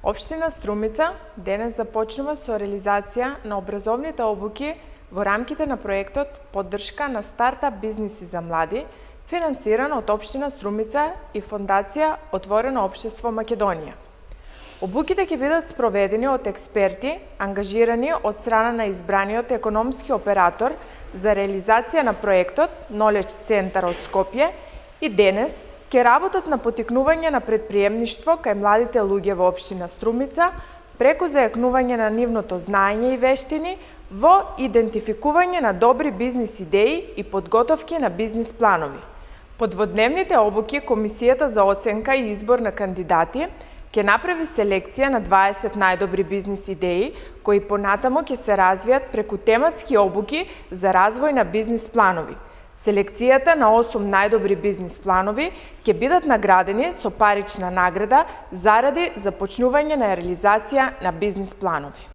Општина Струмица денес започнува со реализација на образовните обуки во рамките на проектот Поддршка на стартап бизниси за млади, финансиран од Општина Струмица и Фондација Отворено општество Македонија. Обуките ќе бидат спроведени од експерти, ангажирани од страна на избраниот економски оператор за реализација на проектот Knowledge Center од Скопје и денес ќе работат на поттикнување на предприемништво кај младите луѓе во општина Струмица преку зајакнување на нивното знаење и вештини во идентификување на добри бизнис идеи и подготовки на бизнис планови. По дводневните обуки Комисијата за оценка и избор на кандидати ќе направи селекција на 20 најдобри бизнис идеи, кои понатамо ќе се развијат преку тематски обуки за развој на бизнис планови. Селекцијата на 8 најдобри бизнис планови ќе бидат наградени со парична награда заради започнување на реализација на бизнис планови.